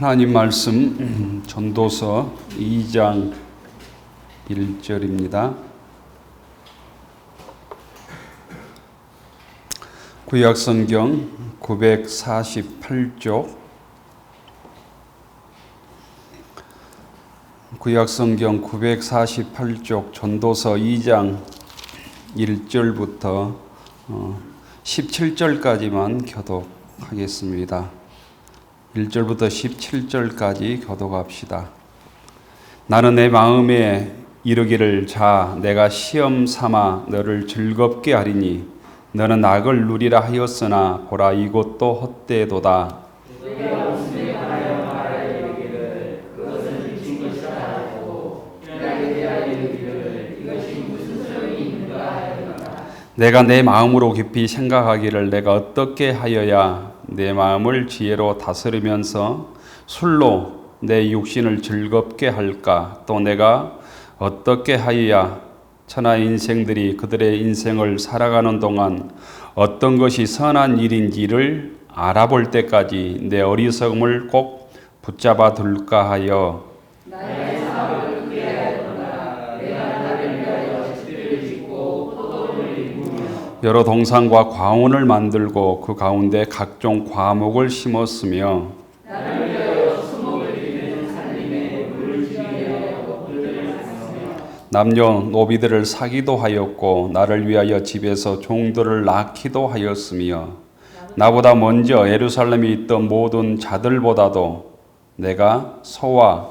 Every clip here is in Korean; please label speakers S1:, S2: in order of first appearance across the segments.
S1: 하나님 말씀 전도서 2장 1절입니다. 구약성경 948쪽 구약성경 948쪽 전도서 2장 1절부터 17절까지만 교독하겠습니다. 1절부터 17절까지 교독합시다. 나는 내 마음에 이르기를 자 내가 시험 삼아 너를 즐겁게 하리니 너는 악을 누리라 하였으나 보라 이것도 헛되도다.
S2: 내가 무슨 말하여 말하여 이르기를 그것은 미친 것이라 하고 편하게 대하여 이르기를 이것이 무슨 소용이 있는가 하였노라.
S1: 내가 내 마음으로 깊이 생각하기를 내가 어떻게 하여야 내 마음을 지혜로 다스리면서 술로 내 육신을 즐겁게 할까? 또 내가 어떻게 하여야 천하 인생들이 그들의 인생을 살아가는 동안 어떤 것이 선한 일인지를 알아볼 때까지 내 어리석음을 꼭 붙잡아 둘까 하여
S2: 나의 사업을 크게 하였노라. 내가 나를 위하여 집들을 짓고 포도원을 일구며
S1: 여러 동산과 과원을 만들고 그 가운데 각종 과목을 심었으며
S2: 나를 위하여 수목을 드리는 산림에 물을 주기하여 꽃들을 샀으며
S1: 남녀 노비들을 사기도 하였고 나를 위하여 집에서 종들을 낳기도 하였으며 나보다 먼저 예루살렘에 있던 모든 자들보다도 내가 소와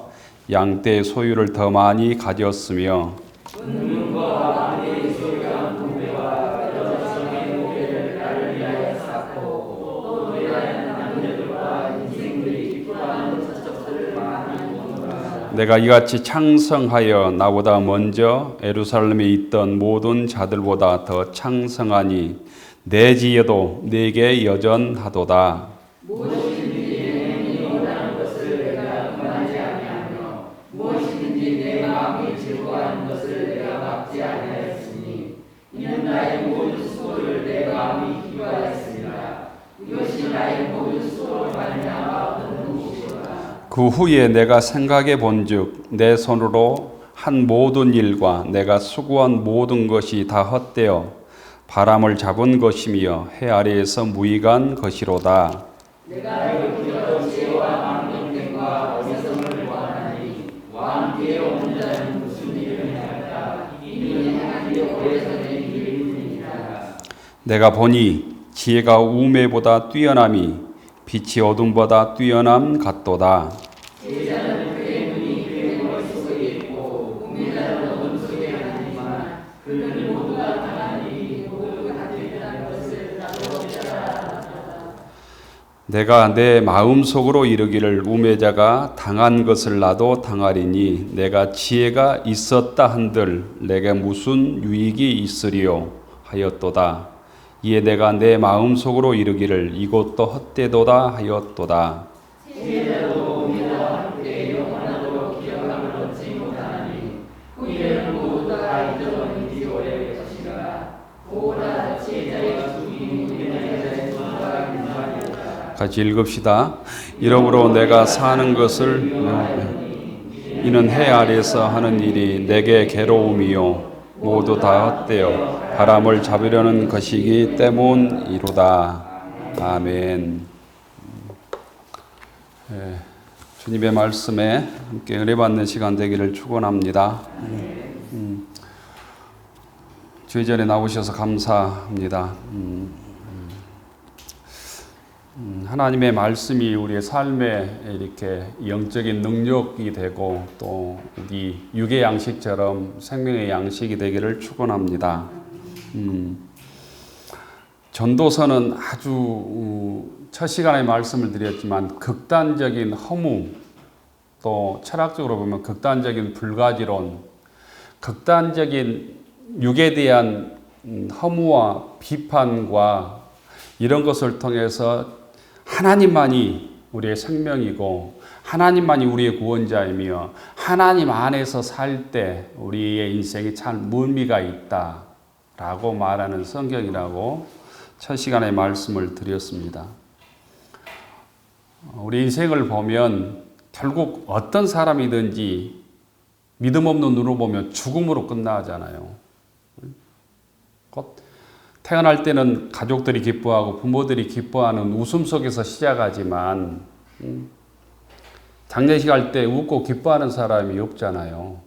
S1: 양떼의 소유를 더 많이 가졌으며
S2: 은금과 왕의 소유한 동배와 여성의 노배를 나를 위하여 쌓고 또 노래하는 남녀들과 인생들이 기뻐하는 저적들을 많이 모으노라.
S1: 내가 이같이 창성하여 나보다 먼저 예루살렘에 있던 모든 자들보다 더 창성하니 내 지혜도 내게 여전하도다.
S2: 무엇이든지 내 몸이 원하는 것을 내가 금하지 아니하며 무엇이든지 내 마음이 즐거워하는 것을 내가 막지 아니하였으니 이는 나의 모든 수고를 내 마음이 기뻐하였습니다. 이것이 나의 모든 수고를 말미암아 얻는 것이로다.
S1: 그 후에 내가 생각해 본즉 내 손으로 한 모든 일과 내가 수고한 모든 것이 다 헛되어 바람을 잡은 것이며 해 아래에서 무익한 것이로다.
S2: 내가 이르기로 지혜와 망령됨과 어리석음을 원하니 왕 뒤에 오는 자는 무슨 일을 행할까? 이는 행하기 오래서 된 일일 뿐이니라.
S1: 내가 보니 지혜가 우매보다 뛰어남이 빛이 어둠보다 뛰어남 같도다.
S2: 제자는 그의 눈이 그의 머리 속에 있고 우매자는 어둠 속에 하나니만 그는 모두가 당하니 모두가 같으리라는 것을 나도 잘 알았다.
S1: 내가 내 마음속으로 이르기를 우매자가 당한 것을 나도 당하리니 내가 지혜가 있었다 한들 내게 무슨 유익이 있으리요 하였도다. 이에 내가 내 마음속으로 이르기를 이것도 헛되도다 하였도다.
S2: 제자도 우매자와 함께 영원하도록 기억함을 얻지 못하니 후에는 모두가 잊어버린지 오래될 것이라. 보라 제자의 죽임이 우매자의 전부가 인정하리라.
S1: 같이 읽읍시다. 이러므로 내가 사는 것을 이는 해 아래에서 하는 일이 내게 괴로움이요 모두 다 헛되어 바람을 잡으려는 것이기 때문이로다. 아멘. 주님의 말씀에 함께 은혜 받는 시간 되기를 축원합니다. 주의 전에 나오셔서 감사합니다. 하나님의 말씀이 우리의 삶에 이렇게 영적인 능력이 되고 또 우리 육의 양식처럼 생명의 양식이 되기를 축원합니다. 전도서는 아주 첫 시간에 말씀을 드렸지만 극단적인 허무 또 철학적으로 보면 극단적인 불가지론, 극단적인 육에 대한 허무와 비판과 이런 것을 통해서 하나님만이 우리의 생명이고 하나님만이 우리의 구원자이며 하나님 안에서 살 때 우리의 인생이 참 의미가 있다라고 말하는 성경이라고 첫 시간에 말씀을 드렸습니다. 우리 인생을 보면 결국 어떤 사람이든지 믿음 없는 눈으로 보면 죽음으로 끝나잖아요. 곧 태어날 때는 가족들이 기뻐하고 부모들이 기뻐하는 웃음 속에서 시작하지만 장례식 할 때 웃고 기뻐하는 사람이 없잖아요.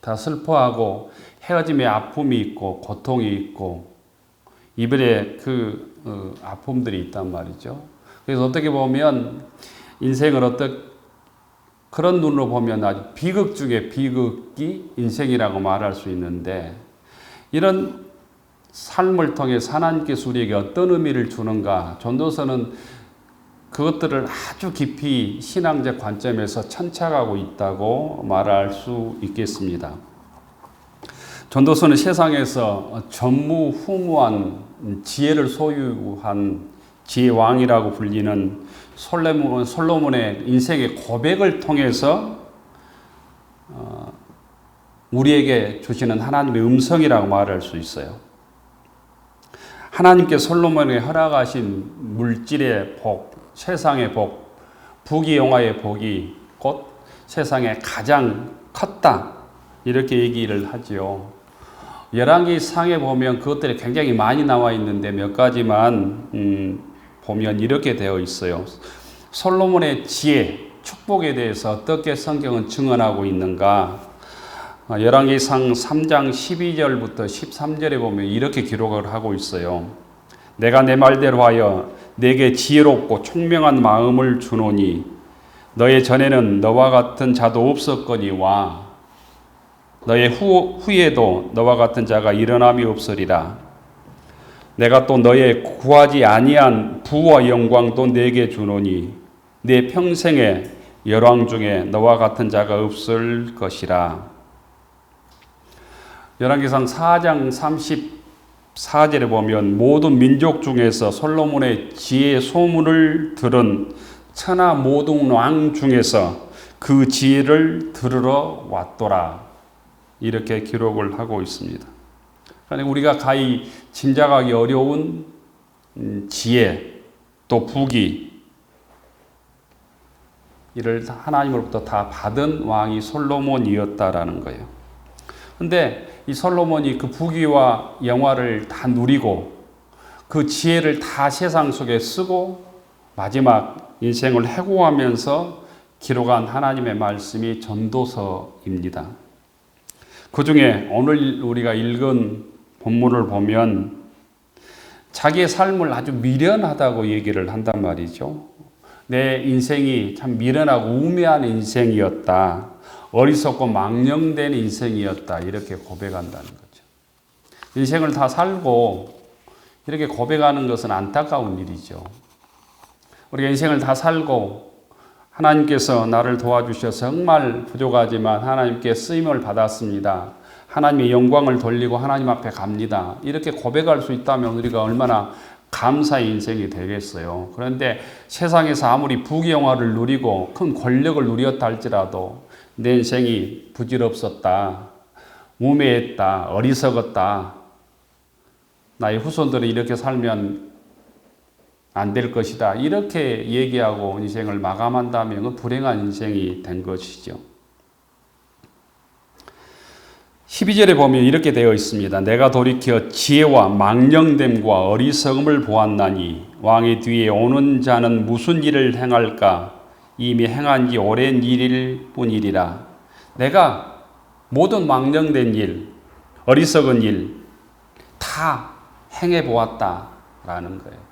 S1: 다 슬퍼하고 헤어짐의 아픔이 있고 고통이 있고 이별의 아픔들이 있단 말이죠. 그래서 어떻게 보면 인생을 그런 눈으로 보면 아주 비극 중에 비극이 인생이라고 말할 수 있는데, 이런 삶을 통해 하나님께서 우리에게 어떤 의미를 주는가, 전도서는 그것들을 아주 깊이 신앙적 관점에서 천착하고 있다고 말할 수 있겠습니다. 전도서는 세상에서 전무후무한 지혜를 소유한 지혜왕이라고 불리는 솔로몬의 인생의 고백을 통해서 우리에게 주시는 하나님의 음성이라고 말할 수 있어요. 하나님께 솔로몬에게 허락하신 물질의 복, 세상의 복, 부귀영화의 복이 곧 세상에 가장 컸다, 이렇게 얘기를 하지요. 열왕기 상에 보면 그것들이 굉장히 많이 나와 있는데 몇 가지만 보면 이렇게 되어 있어요. 솔로몬의 지혜, 축복에 대해서 어떻게 성경은 증언하고 있는가? 열왕기상 3장 12절부터 13절에 보면 이렇게 기록을 하고 있어요. 내가 내 말대로 하여 내게 지혜롭고 총명한 마음을 주노니 너의 전에는 너와 같은 자도 없었거니와 너의 후에도 너와 같은 자가 일어남이 없으리라. 내가 또 너의 구하지 아니한 부와 영광도 내게 주노니 내 평생에 열왕 중에 너와 같은 자가 없을 것이라. 열왕기상 4장 34절에 보면 모든 민족 중에서 솔로몬의 지혜 소문을 들은 천하 모든 왕 중에서 그 지혜를 들으러 왔더라, 이렇게 기록을 하고 있습니다. 그러니까 우리가 가히 짐작하기 어려운 지혜 또 부귀, 이를 하나님으로부터 다 받은 왕이 솔로몬이었다라는 거예요. 근데 이 솔로몬이 그 부귀와 영화를 다 누리고 그 지혜를 다 세상 속에 쓰고 마지막 인생을 해고하면서 기록한 하나님의 말씀이 전도서입니다. 그 중에 오늘 우리가 읽은 본문을 보면 자기의 삶을 아주 미련하다고 얘기를 한단 말이죠. 내 인생이 참 미련하고 우매한 인생이었다, 어리석고 망령된 인생이었다, 이렇게 고백한다는 거죠. 인생을 다 살고 이렇게 고백하는 것은 안타까운 일이죠. 우리가 인생을 다 살고 하나님께서 나를 도와주셔서 정말 부족하지만 하나님께 쓰임을 받았습니다, 하나님의 영광을 돌리고 하나님 앞에 갑니다, 이렇게 고백할 수 있다면 우리가 얼마나 감사의 인생이 되겠어요. 그런데 세상에서 아무리 부귀영화를 누리고 큰 권력을 누렸다 할지라도 내 인생이 부질없었다, 우매했다, 어리석었다, 나의 후손들이 이렇게 살면 안 될 것이다, 이렇게 얘기하고 인생을 마감한다면 그 불행한 인생이 된 것이죠. 12절에 보면 이렇게 되어 있습니다. 내가 돌이켜 지혜와 망령됨과 어리석음을 보았나니 왕의 뒤에 오는 자는 무슨 일을 행할까? 이미 행한 지 오랜 일일 뿐이리라. 내가 모든 망령된 일, 어리석은 일 다 행해 보았다라는 거예요.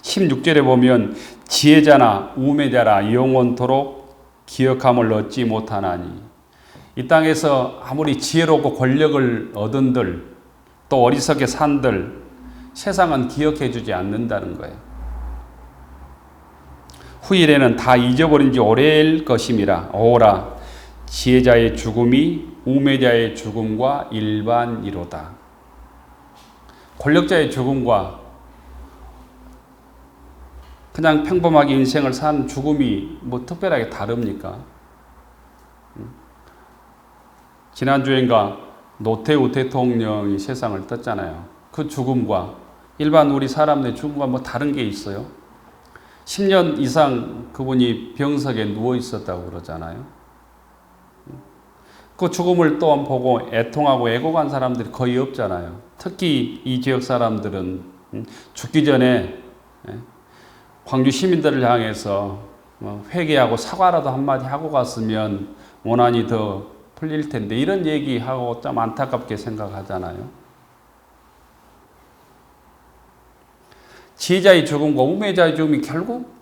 S1: 16절에 보면 지혜자나 우매자라 영원토록 기억함을 얻지 못하나니, 이 땅에서 아무리 지혜롭고 권력을 얻은들 또 어리석게 산들 세상은 기억해 주지 않는다는 거예요. 후일에는 다 잊어버린 지 오래일 것임이라. 오라, 지혜자의 죽음이 우매자의 죽음과 일반이로다. 권력자의 죽음과 그냥 평범하게 인생을 산 죽음이 뭐 특별하게 다릅니까? 지난주엔가 노태우 대통령이 세상을 떴잖아요. 그 죽음과 일반 우리 사람들의 죽음과 뭐 다른 게 있어요? 10년 이상 그분이 병석에 누워 있었다고 그러잖아요. 그 죽음을 또한 보고 애통하고 애곡한 사람들이 거의 없잖아요. 특히 이 지역 사람들은 죽기 전에 광주 시민들을 향해서 회개하고 사과라도 한마디 하고 갔으면 원한이 더 풀릴 텐데 이런 얘기하고 좀 안타깝게 생각하잖아요. 지혜자의 죽음과 우매자의 죽음이 결국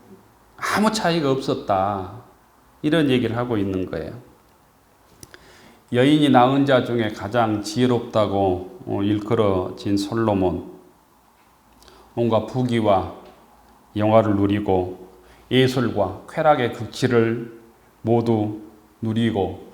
S1: 아무 차이가 없었다. 이런 얘기를 하고 있는 거예요. 여인이 낳은 자 중에 가장 지혜롭다고 일컬어진 솔로몬. 온갖 부귀와 영화를 누리고 예술과 쾌락의 극치를 모두 누리고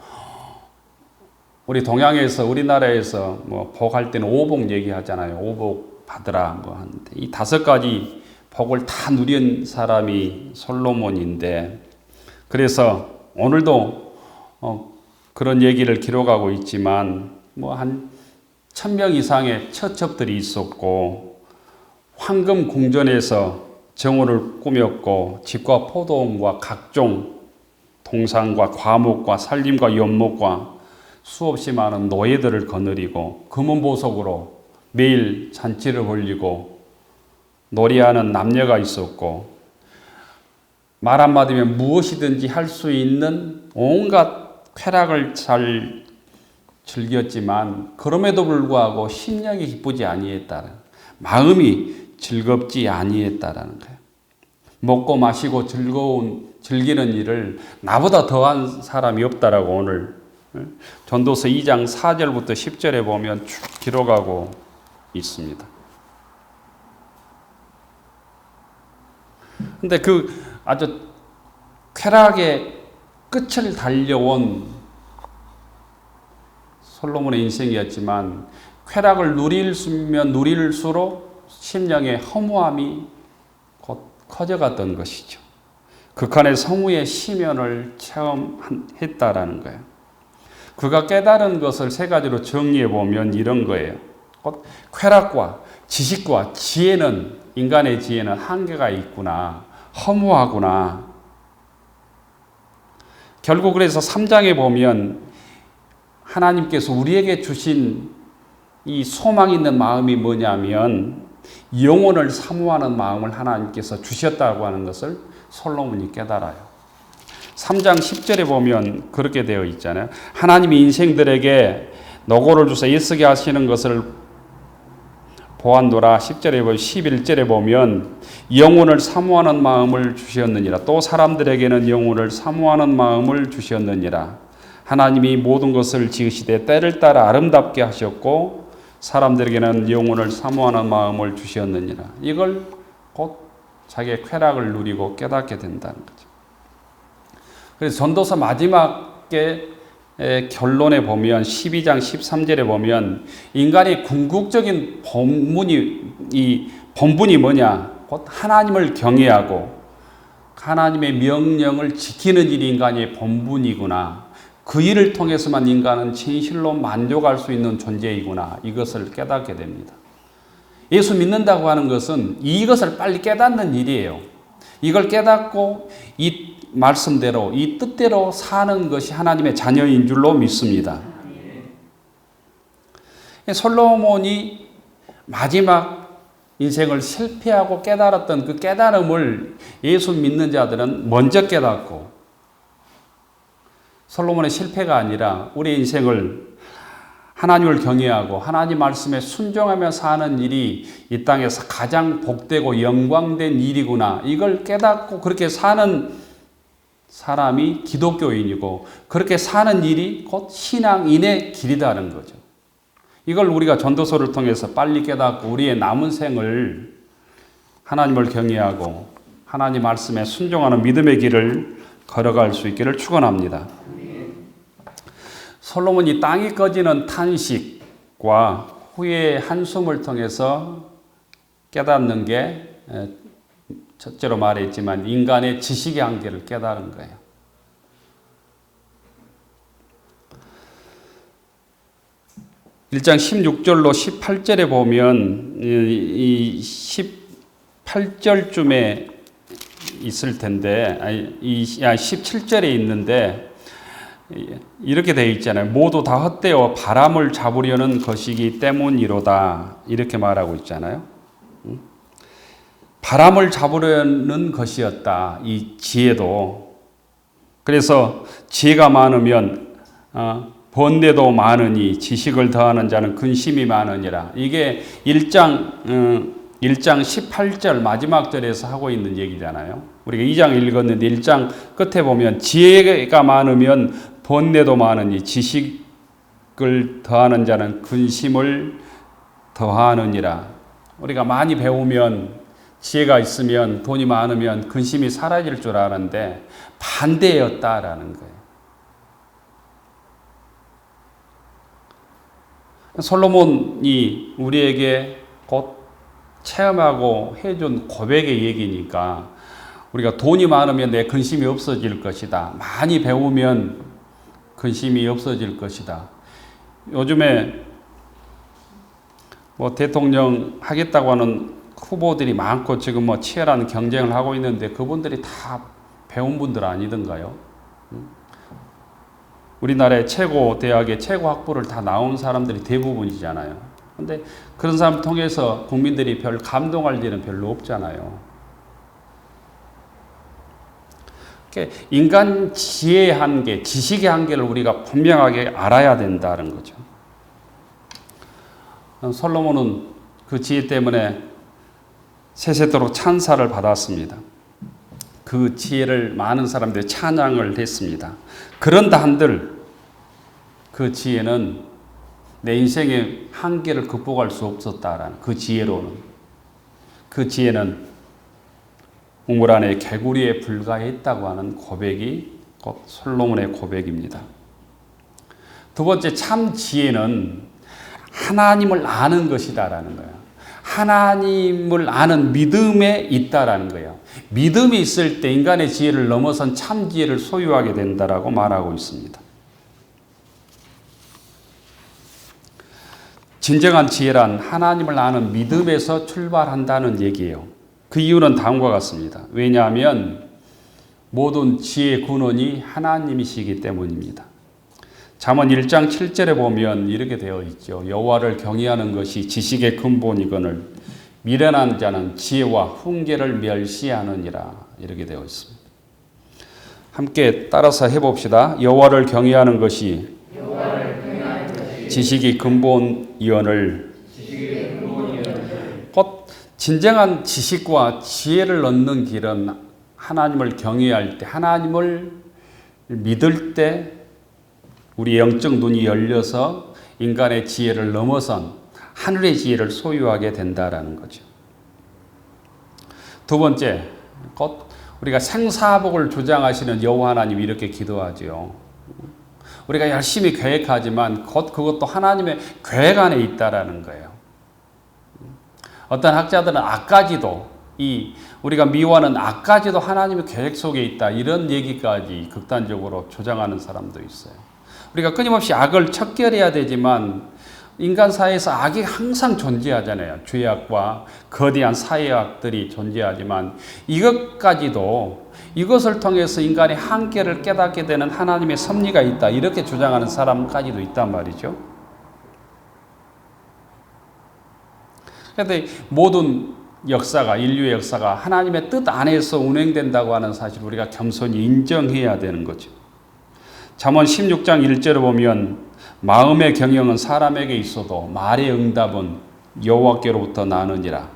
S1: 우리 동양에서 우리나라에서 뭐 복할 때는 오복 얘기하잖아요. 오복 받으라 뭐 하는데 이 5가지 복을 다 누린 사람이 솔로몬인데 그래서 오늘도 그런 얘기를 기록하고 있지만 뭐 한 1000명 이상의 처첩들이 있었고 황금 궁전에서 정원을 꾸몄고 집과 포도원과 각종 동산과 과목과 살림과 연목과 수없이 많은 노예들을 거느리고 금은 보석으로 매일 잔치를 벌리고 놀이하는 남녀가 있었고 말 한마디면 무엇이든지 할 수 있는 온갖 쾌락을 잘 즐겼지만 그럼에도 불구하고 심령이 기쁘지 아니했다는 마음이 즐겁지 아니했다라는 거예요. 먹고 마시고 즐기는 일을 나보다 더한 사람이 없다라고 오늘 전도서 2장 4절부터 10절에 보면 쭉 기록하고 있습니다. 근데 그 아주 쾌락의 끝을 달려온 솔로몬의 인생이었지만 쾌락을 누리면 누릴수록 심령의 허무함이 곧 커져갔던 것이죠. 극한의 성우의 시면을 체험했다라는 거예요. 그가 깨달은 것을 3가지로 정리해 보면 이런 거예요. 곧 쾌락과 지식과 지혜는 인간의 지혜는 한계가 있구나. 허무하구나. 결국 그래서 3장에 보면 하나님께서 우리에게 주신 이 소망 있는 마음이 뭐냐면 영혼을 사모하는 마음을 하나님께서 주셨다고 하는 것을 솔로몬이 깨달아요. 3장 10절에 보면 그렇게 되어 있잖아요. 하나님이 인생들에게 노고를 주사 애쓰게 하시는 것을 보았노라. 10절에 보면 11절에 보면 영혼을 사모하는 마음을 주셨느니라. 또 사람들에게는 영혼을 사모하는 마음을 주셨느니라. 하나님이 모든 것을 지으시되 때를 따라 아름답게 하셨고 사람들에게는 영혼을 사모하는 마음을 주셨느니라. 이걸 곧 자기의 쾌락을 누리고 깨닫게 된다는 거죠. 그래서 전도서 마지막에 결론에 보면 12장 13절에 보면 인간의 궁극적인 본분이 뭐냐? 곧 하나님을 경외하고 하나님의 명령을 지키는 일이 인간의 본분이구나. 그 일을 통해서만 인간은 진실로 만족할 수 있는 존재이구나. 이것을 깨닫게 됩니다. 예수 믿는다고 하는 것은 이것을 빨리 깨닫는 일이에요. 이걸 깨닫고 이 말씀대로 이 뜻대로 사는 것이 하나님의 자녀인 줄로 믿습니다. 솔로몬이 마지막 인생을 실패하고 깨달았던 그 깨달음을 예수 믿는 자들은 먼저 깨닫고 솔로몬의 실패가 아니라 우리 인생을 하나님을 경외하고 하나님 말씀에 순종하며 사는 일이 이 땅에서 가장 복되고 영광된 일이구나. 이걸 깨닫고 그렇게 사는 사람이 기독교인이고 그렇게 사는 일이 곧 신앙인의 길이라는 거죠. 이걸 우리가 전도서를 통해서 빨리 깨닫고 우리의 남은 생을 하나님을 경외하고 하나님 말씀에 순종하는 믿음의 길을 걸어갈 수 있기를 축원합니다. 솔로몬이 땅이 꺼지는 탄식과 후회의 한숨을 통해서 깨닫는 게 첫째로 말했지만 인간의 지식의 한계를 깨달은 거예요. (1장 16절로 18절에) 보면 이 18절쯤에 있을 텐데 17절에 있는데 이렇게 되어 있잖아요. 모두 다 헛되어 바람을 잡으려는 것이기 때문이로다. 이렇게 말하고 있잖아요. 바람을 잡으려는 것이었다. 이 지혜도. 그래서 지혜가 많으면 번뇌도 많으니 지식을 더하는 자는 근심이 많으니라. 이게 1장 18절 마지막 절에서 하고 있는 얘기잖아요. 우리가 2장 읽었는데 1장 끝에 보면 지혜가 많으면 번뇌도 많으니 지식을 더하는 자는 근심을 더하느니라. 우리가 많이 배우면 지혜가 있으면 돈이 많으면 근심이 사라질 줄 아는데 반대였다라는 거예요. 솔로몬이 우리에게 곧 체험하고 해준 고백의 얘기니까 우리가 돈이 많으면 내 근심이 없어질 것이다. 많이 배우면 근심이 없어질 것이다. 요즘에 대통령 하겠다고 하는 후보들이 많고 지금 치열한 경쟁을 하고 있는데 그분들이 다 배운 분들 아니던가요? 우리나라의 최고 대학의 최고 학부를 다 나온 사람들이 대부분이잖아요. 근데 그런 사람을 통해서 국민들이 별 감동할 일은 별로 없잖아요. 인간 지혜의 한계, 지식의 한계를 우리가 분명하게 알아야 된다는 거죠. 솔로몬은 그 지혜 때문에 세세토록 찬사를 받았습니다. 그 지혜를 많은 사람들이 찬양을 했습니다. 그런다 한들 그 지혜는 내 인생의 한계를 극복할 수 없었다라는 그 지혜로는 그 지혜는 우물 안에 개구리에 불과했다고 하는 고백이 곧 솔로몬의 고백입니다. 두 번째 참 지혜는 하나님을 아는 것이다라는 거예요. 하나님을 아는 믿음에 있다라는 거예요. 믿음이 있을 때 인간의 지혜를 넘어선 참 지혜를 소유하게 된다라고 말하고 있습니다. 진정한 지혜란 하나님을 아는 믿음에서 출발한다는 얘기예요. 그 이유는 다음과 같습니다. 왜냐하면 모든 지혜의 근원이 하나님이시기 때문입니다. 잠언 1장 7절에 보면 이렇게 되어 있죠. 여호와를 경외하는 것이 지식의 근본이거늘 미련한 자는 지혜와 훈계를 멸시하느니라. 이렇게 되어 있습니다. 함께 따라서 해봅시다. 여호와를 경외하는 것이 지식의 근본이거늘 곧 진정한 지식과 지혜를 얻는 길은 하나님을 경외할 때, 하나님을 믿을 때 우리 영적 눈이 열려서 인간의 지혜를 넘어선 하늘의 지혜를 소유하게 된다라는 거죠. 두 번째, 곧 우리가 생사복을 주장하시는 여호와 하나님 이렇게 기도하죠. 우리가 열심히 계획하지만 곧 그것도 하나님의 계획 안에 있다라는 거예요. 어떤 학자들은 악까지도 우리가 미워하는 악까지도 하나님의 계획 속에 있다 이런 얘기까지 극단적으로 주장하는 사람도 있어요. 우리가 끊임없이 악을 척결해야 되지만 인간 사회에서 악이 항상 존재하잖아요. 죄악과 거대한 사회악들이 존재하지만 이것을 통해서 인간의 한계를 깨닫게 되는 하나님의 섭리가 있다 이렇게 주장하는 사람까지도 있단 말이죠. 그런데 모든 인류의 역사가 하나님의 뜻 안에서 운행된다고 하는 사실을 우리가 겸손히 인정해야 되는 거죠. 잠언 16장 1절을 보면 마음의 경영은 사람에게 있어도 말의 응답은 여호와께로부터 나느니라.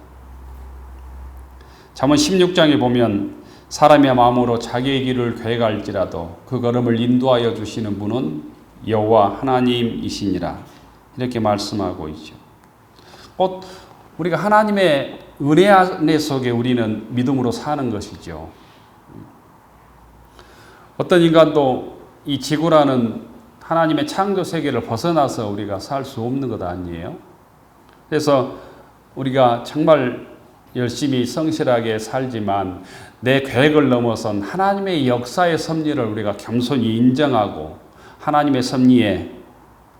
S1: 잠언 16장에 보면 사람의 마음으로 자기의 길을 계획할지라도 그 걸음을 인도하여 주시는 분은 여호와 하나님이시니라. 이렇게 말씀하고 있죠. 곧 우리가 하나님의 은혜 안에 속에 우리는 믿음으로 사는 것이죠. 어떤 인간도 이 지구라는 하나님의 창조 세계를 벗어나서 우리가 살 수 없는 것 아니에요? 그래서 우리가 정말 열심히 성실하게 살지만 내 계획을 넘어선 하나님의 역사의 섭리를 우리가 겸손히 인정하고 하나님의 섭리에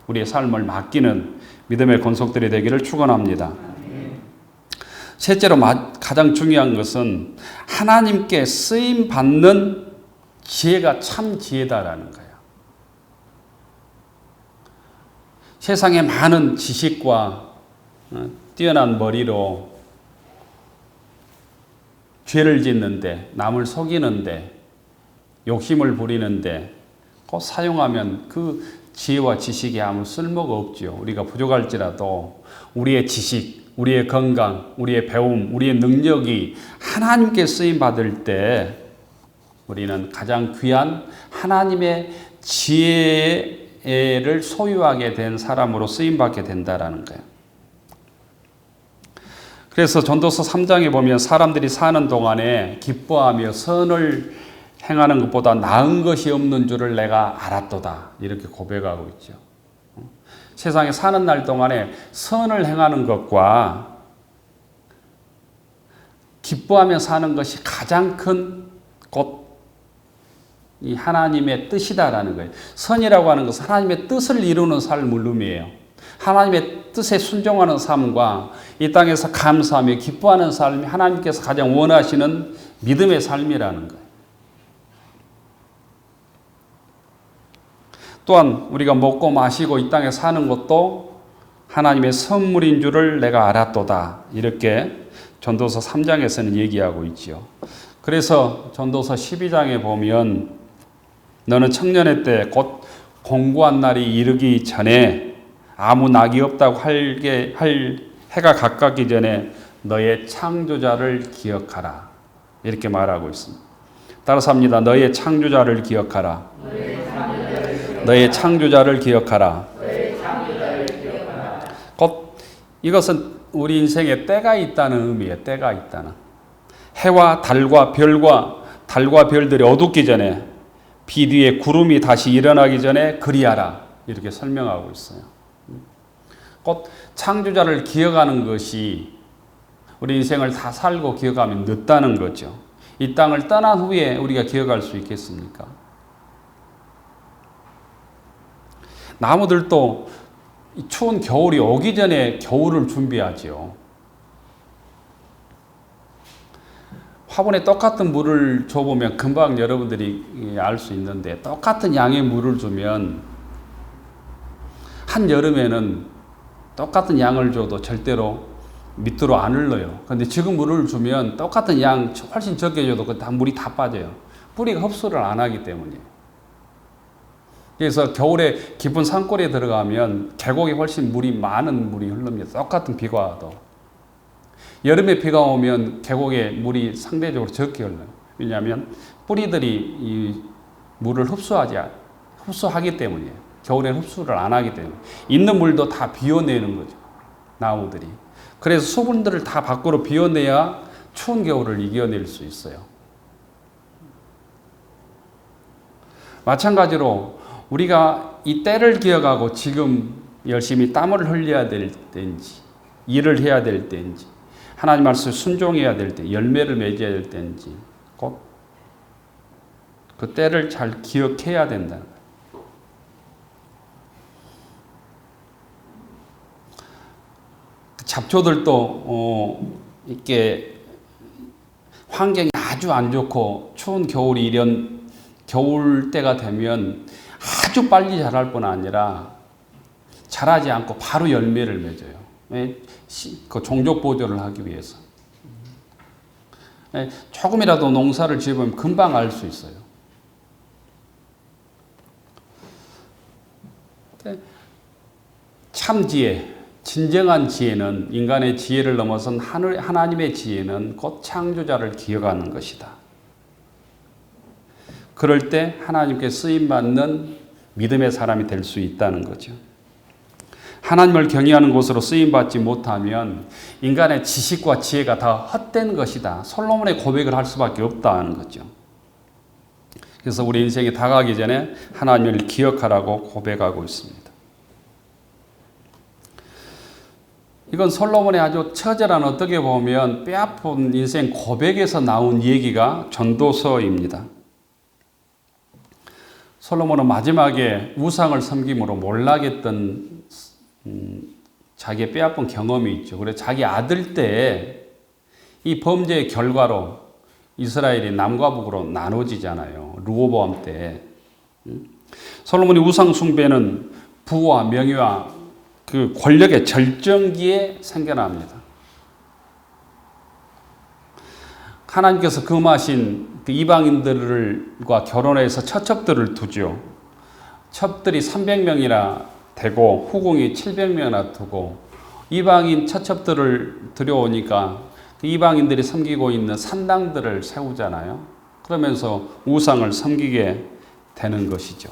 S1: 우리의 삶을 맡기는 믿음의 권속들이 되기를 축원합니다. 셋째로 가장 중요한 것은 하나님께 쓰임 받는 지혜가 참 지혜다라는 거예요. 세상에 많은 지식과 뛰어난 머리로 죄를 짓는데, 남을 속이는데, 욕심을 부리는데 꼭 사용하면 그 지혜와 지식이 아무 쓸모가 없지요. 우리가 부족할지라도 우리의 지식, 우리의 건강, 우리의 배움, 우리의 능력이 하나님께 쓰임 받을 때 우리는 가장 귀한 하나님의 지혜를 소유하게 된 사람으로 쓰임 받게 된다라는 거예요. 그래서 전도서 3장에 보면 사람들이 사는 동안에 기뻐하며 선을 행하는 것보다 나은 것이 없는 줄을 내가 알았도다. 이렇게 고백하고 있죠. 세상에 사는 날 동안에 선을 행하는 것과 기뻐하며 사는 것이 가장 큰 곧 이 하나님의 뜻이다라는 거예요. 선이라고 하는 것은 하나님의 뜻을 이루는 삶을 의미해요. 하나님의 뜻에 순종하는 삶과 이 땅에서 감사하며 기뻐하는 삶이 하나님께서 가장 원하시는 믿음의 삶이라는 거예요. 또한 우리가 먹고 마시고 이 땅에 사는 것도 하나님의 선물인 줄을 내가 알았도다. 이렇게 전도서 3장에서는 얘기하고 있지요. 그래서 전도서 12장에 보면 너는 청년의 때 곧 공고한 날이 이르기 전에 아무 낙이 없다고 할 해가 가깝기 전에 너의 창조자를 기억하라. 이렇게 말하고 있습니다. 따라서 합니다. 너의 창조자를 기억하라. 너의 창조자를 기억하라. 곧 이것은 우리 인생에 때가 있다는 의미예요. 때가 있다는. 해와 달과 별들이 어둡기 전에 비 뒤에 구름이 다시 일어나기 전에 그리하라. 이렇게 설명하고 있어요. 곧 창조자를 기억하는 것이 우리 인생을 다 살고 기억하면 늦다는 거죠. 이 땅을 떠난 후에 우리가 기억할 수 있겠습니까? 나무들도 추운 겨울이 오기 전에 겨울을 준비하죠. 화분에 똑같은 물을 줘보면 금방 여러분들이 알 수 있는데 똑같은 양의 물을 주면 한여름에는 똑같은 양을 줘도 절대로 밑으로 안 흘러요. 근데 지금 물을 주면 똑같은 양 훨씬 적게 줘도 다 물이 다 빠져요. 뿌리가 흡수를 안 하기 때문이에요. 그래서 겨울에 깊은 산골에 들어가면 계곡에 훨씬 많은 물이 흐릅니다. 똑같은 비가 와도. 여름에 비가 오면 계곡에 물이 상대적으로 적게 흘러요. 왜냐하면 뿌리들이 이 물을 흡수하기 때문이에요. 겨울에는 흡수를 안 하기 때문에. 있는 물도 다 비워내는 거죠. 나무들이. 그래서 수분들을 다 밖으로 비워내야 추운 겨울을 이겨낼 수 있어요. 마찬가지로 우리가 이 때를 기억하고 지금 열심히 땀을 흘려야 될 때인지, 일을 해야 될 때인지, 하나님 말씀에 순종해야 될 때, 열매를 맺어야 될 때인지, 곧 그 때를 잘 기억해야 된다. 잡초들도 이렇게 환경이 아주 안 좋고 추운 겨울이 이런 겨울 때가 되면 아주 빨리 자랄 뿐 아니라 자라지 않고 바로 열매를 맺어요. 그 종족 보존을 하기 위해서. 조금이라도 농사를 지으면 금방 알 수 있어요. 참 지혜, 진정한 지혜는 인간의 지혜를 넘어선 하나님의 지혜는 곧 창조자를 기억하는 것이다. 그럴 때 하나님께 쓰임받는 믿음의 사람이 될 수 있다는 거죠. 하나님을 경외하는 곳으로 쓰임받지 못하면 인간의 지식과 지혜가 다 헛된 것이다. 솔로몬의 고백을 할 수밖에 없다는 거죠. 그래서 우리 인생이 다가가기 전에 하나님을 기억하라고 고백하고 있습니다. 이건 솔로몬의 아주 처절한 어떻게 보면 뼈아픈 인생 고백에서 나온 얘기가 전도서입니다. 솔로몬은 마지막에 우상을 섬김으로 몰락했던 자기의 뼈아픈 경험이 있죠. 그래서 자기 아들 때 이 범죄의 결과로 이스라엘이 남과 북으로 나눠지잖아요. 르호보암 때. 솔로몬이 우상 숭배는 부와 명예와 그 권력의 절정기에 생겨납니다. 하나님께서 금하신 그 이방인들과 결혼해서 처첩들을 두죠. 첩들이 300명이나 되고 후궁이 700명이나 두고 이방인 처첩들을 들여오니까 그 이방인들이 섬기고 있는 산당들을 세우잖아요. 그러면서 우상을 섬기게 되는 것이죠.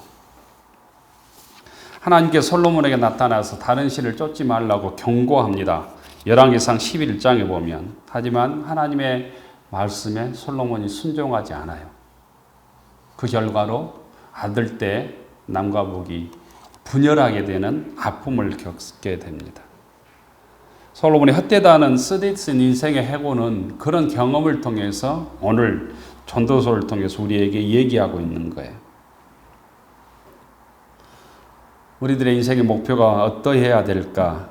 S1: 하나님께 솔로몬에게 나타나서 다른 신을 쫓지 말라고 경고합니다. 열왕기상 11장에 보면. 하지만 하나님의 말씀에 솔로몬이 순종하지 않아요. 그 결과로 아들 때 남과 북이 분열하게 되는 아픔을 겪게 됩니다. 솔로몬이 헛되다는 쓰디쓴 인생의 해고는 그런 경험을 통해서 오늘 전도서를 통해서 우리에게 얘기하고 있는 거예요. 우리들의 인생의 목표가 어떠해야 될까?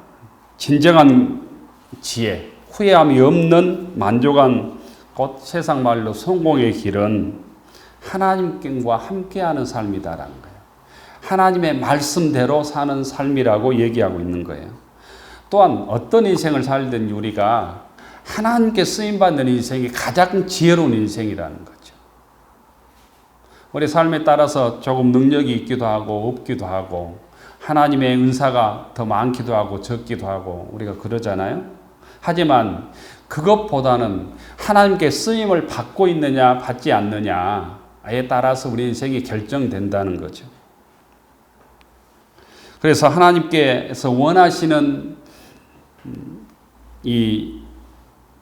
S1: 진정한 지혜, 후회함이 없는 만족한 곧 세상 말로 성공의 길은 하나님과 함께하는 삶이다라는 거예요. 하나님의 말씀대로 사는 삶이라고 얘기하고 있는 거예요. 또한 어떤 인생을 살든 우리가 하나님께 쓰임받는 인생이 가장 지혜로운 인생이라는 거죠. 우리 삶에 따라서 조금 능력이 있기도 하고 없기도 하고 하나님의 은사가 더 많기도 하고 적기도 하고 우리가 그러잖아요. 하지만 그것보다는 하나님께 쓰임을 받고 있느냐 받지 않느냐에 따라서 우리 인생이 결정된다는 거죠. 그래서 하나님께서 원하시는 이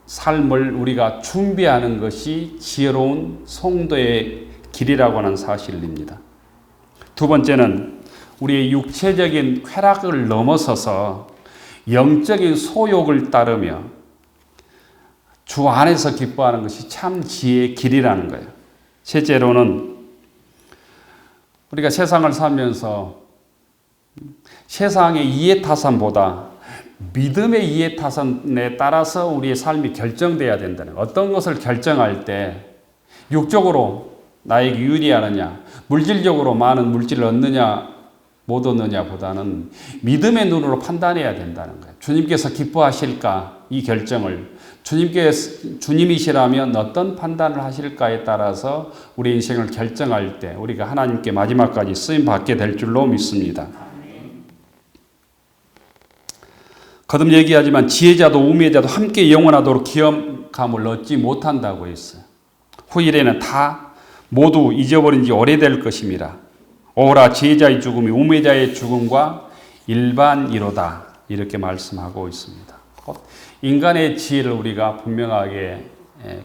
S1: 삶을 우리가 준비하는 것이 지혜로운 성도의 길이라고 하는 사실입니다. 두 번째는 우리의 육체적인 쾌락을 넘어서서 영적인 소욕을 따르며 주 안에서 기뻐하는 것이 참 지혜의 길이라는 거예요. 실제로는 우리가 세상을 살면서 세상의 이해타산보다 믿음의 이해타산에 따라서 우리의 삶이 결정돼야 된다는 거예요. 어떤 것을 결정할 때 육적으로 나에게 유리하느냐, 물질적으로 많은 물질을 얻느냐, 못 얻느냐 보다는 믿음의 눈으로 판단해야 된다는 거예요. 주님께서 기뻐하실까? 이 결정을 주님이시라면 어떤 판단을 하실까에 따라서 우리 인생을 결정할 때 우리가 하나님께 마지막까지 쓰임 받게 될 줄로 믿습니다. 거듭 얘기하지만 지혜자도 우매자도 함께 영원하도록 기업감을 얻지 못한다고 했어요. 후일에는 다 모두 잊어버린 지 오래될 것입니다. 오라 지혜자의 죽음이 우매자의 죽음과 일반이로다 이렇게 말씀하고 있습니다. 인간의 지혜를 우리가 분명하게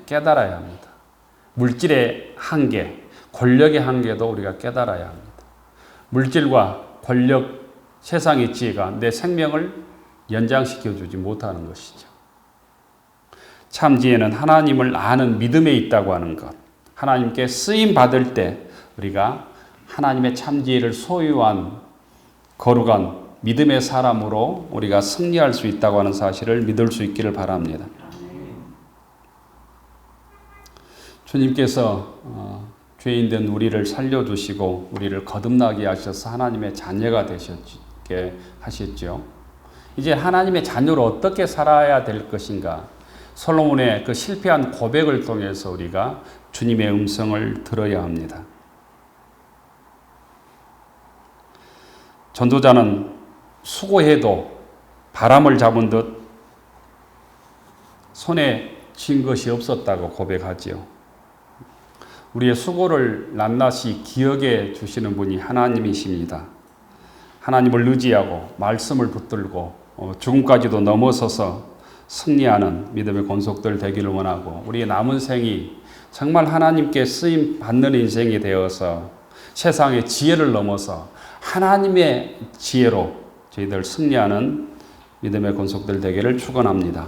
S1: 깨달아야 합니다. 물질의 한계, 권력의 한계도 우리가 깨달아야 합니다. 물질과 권력, 세상의 지혜가 내 생명을 연장시켜주지 못하는 것이죠. 참 지혜는 하나님을 아는 믿음에 있다고 하는 것. 하나님께 쓰임 받을 때 우리가 하나님의 참 지혜를 소유한 거룩한 믿음의 사람으로 우리가 승리할 수 있다고 하는 사실을 믿을 수 있기를 바랍니다. 주님께서 죄인된 우리를 살려주시고 우리를 거듭나게 하셔서 하나님의 자녀가 되셨게 하셨죠. 이제 하나님의 자녀로 어떻게 살아야 될 것인가? 솔로몬의 그 실패한 고백을 통해서 우리가 주님의 음성을 들어야 합니다. 전도자는 수고해도 바람을 잡은 듯 손에 쥔 것이 없었다고 고백하지요. 우리의 수고를 낱낱이 기억해 주시는 분이 하나님이십니다. 하나님을 의지하고 말씀을 붙들고 죽음까지도 넘어서서 승리하는 믿음의 권속들 되기를 원하고 우리의 남은 생이 정말 하나님께 쓰임 받는 인생이 되어서 세상의 지혜를 넘어서 하나님의 지혜로 저희들 승리하는 믿음의 권속들 되기를 축원합니다.